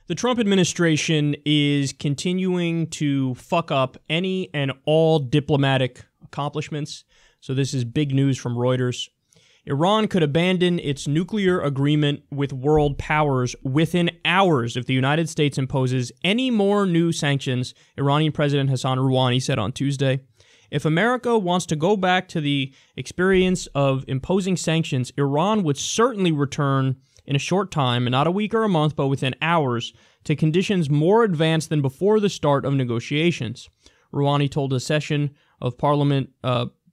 The Trump administration is continuing to fuck up any and all diplomatic accomplishments. So this is big news from Reuters. Iran could abandon its nuclear agreement with world powers within hours if the United States imposes any more new sanctions, Iranian President Hassan Rouhani said on Tuesday. If America wants to go back to the experience of imposing sanctions, Iran would certainly return in a short time, not a week or a month, but within hours, to conditions more advanced than before the start of negotiations. Rouhani told a session of parliament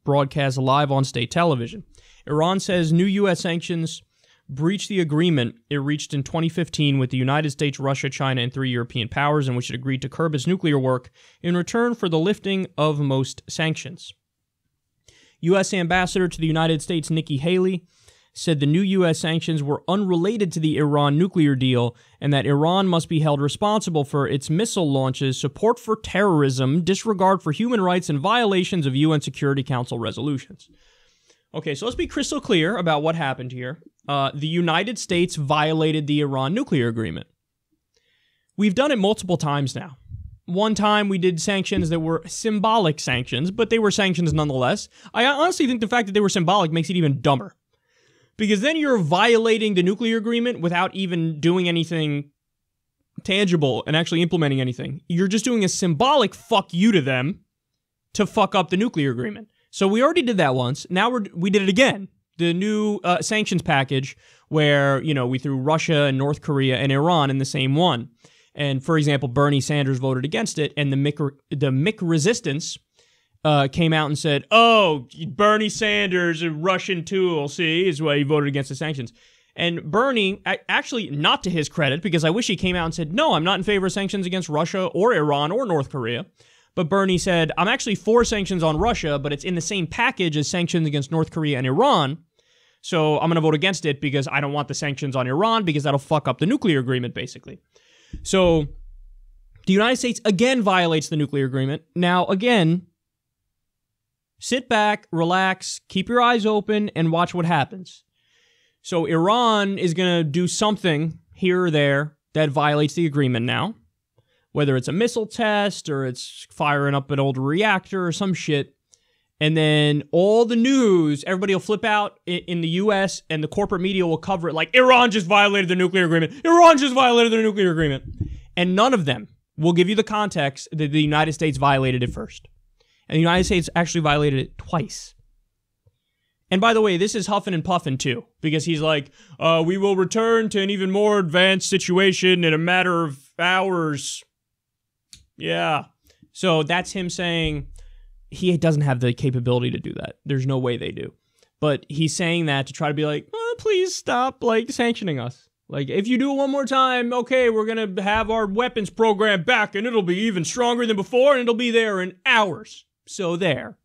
broadcast live on state television. Iran says new U.S. sanctions breach the agreement it reached in 2015 with the United States, Russia, China, and 3 European powers, in which it agreed to curb its nuclear work in return for the lifting of most sanctions. U.S. Ambassador to the United States, Nikki Haley, said the new U.S. sanctions were unrelated to the Iran nuclear deal and that Iran must be held responsible for its missile launches, support for terrorism, disregard for human rights, and violations of UN Security Council resolutions. Okay, so let's be crystal clear about what happened here. The United States violated the Iran nuclear agreement. We've done it multiple times now. One time we did sanctions that were symbolic sanctions, but they were sanctions nonetheless. I honestly think the fact that they were symbolic makes it even dumber. Because then you're violating the nuclear agreement without even doing anything tangible and actually implementing anything. You're just doing a symbolic fuck you to them to fuck up the nuclear agreement. So we already did that once. Now we did it again. The new sanctions package where, you know, we threw Russia and North Korea and Iran in the same one. And, for example, Bernie Sanders voted against it, and the Mick resistance came out and said, oh, Bernie Sanders, a Russian tool, see, is why he voted against the sanctions. And Bernie, actually, not to his credit, because I wish he came out and said, no, I'm not in favor of sanctions against Russia or Iran or North Korea. But Bernie said, I'm actually for sanctions on Russia, but it's in the same package as sanctions against North Korea and Iran. So I'm going to vote against it because I don't want the sanctions on Iran because that'll fuck up the nuclear agreement, basically. So the United States again violates the nuclear agreement. Now, again, sit back, relax, keep your eyes open, and watch what happens. So Iran is going to do something here or there that violates the agreement now. Whether it's a missile test or it's firing up an old reactor or some shit. And then all the news, everybody will flip out in the U.S. and the corporate media will cover it like, Iran just violated the nuclear agreement. Iran just violated the nuclear agreement. And none of them will give you the context that the United States violated it first. And the United States actually violated it twice. And by the way, this is huffing and puffing too, because he's like, we will return to an even more advanced situation in a matter of hours. Yeah. So that's him saying he doesn't have the capability to do that. There's no way they do. But he's saying that to try to be like, oh, please stop, like, sanctioning us. Like, if you do it one more time, okay, we're going to have our weapons program back, and it'll be even stronger than before, and it'll be there in hours. So there.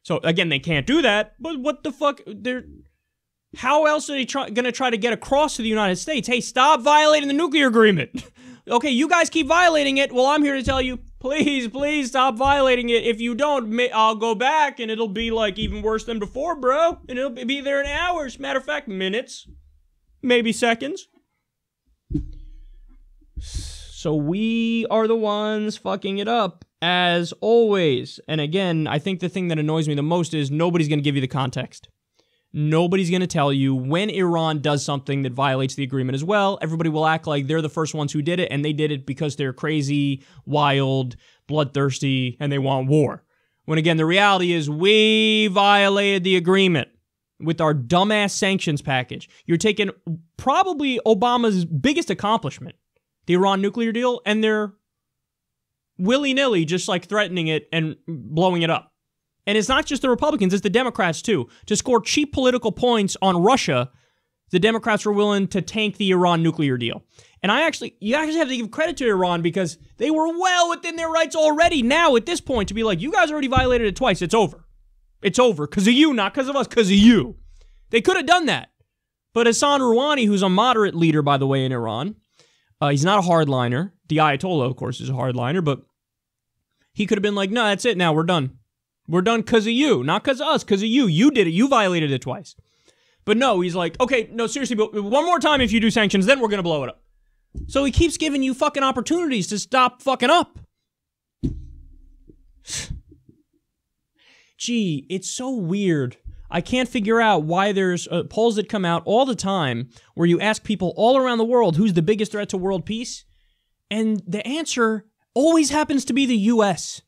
So, again, they can't do that, but what the fuck? How else are they going to try to get across to the United States? Hey, stop violating the nuclear agreement. Okay, you guys keep violating it. Well, I'm here to tell you, please stop violating it. If you don't, I'll go back and it'll be like even worse than before, bro. And it'll be there in hours. Matter of fact, minutes. Maybe seconds. So we are the ones fucking it up, as always. And again, I think the thing that annoys me the most is nobody's going to give you the context. Nobody's going to tell you when Iran does something that violates the agreement as well. Everybody will act like they're the first ones who did it, and they did it because they're crazy, wild, bloodthirsty, and they want war. When again, the reality is we violated the agreement with our dumbass sanctions package. You're taking probably Obama's biggest accomplishment, the Iran nuclear deal, and they're willy-nilly just like threatening it and blowing it up. And it's not just the Republicans, it's the Democrats too. To score cheap political points on Russia, the Democrats were willing to tank the Iran nuclear deal. And you actually have to give credit to Iran because they were well within their rights already now at this point to be like, you guys already violated it twice, it's over. It's over because of you, not because of us, because of you. They could have done that. But Hassan Rouhani, who's a moderate leader, by the way, in Iran, he's not a hardliner. The Ayatollah, of course, is a hardliner, but he could have been like, no, that's it now, we're done. We're done because of you, not because of us, because of you. You did it. You violated it twice. But no, he's like, okay, no, seriously, but one more time if you do sanctions, then we're going to blow it up. So he keeps giving you fucking opportunities to stop fucking up. Gee, it's so weird. I can't figure out why there's polls that come out all the time where you ask people all around the world who's the biggest threat to world peace, and the answer always happens to be the U.S.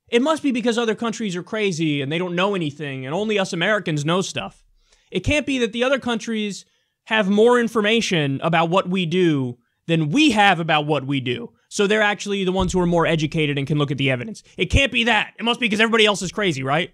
It must be because other countries are crazy and they don't know anything and only us Americans know stuff. It can't be that the other countries have more information about what we do than we have about what we do. So they're actually the ones who are more educated and can look at the evidence. It can't be that. It must be because everybody else is crazy, right?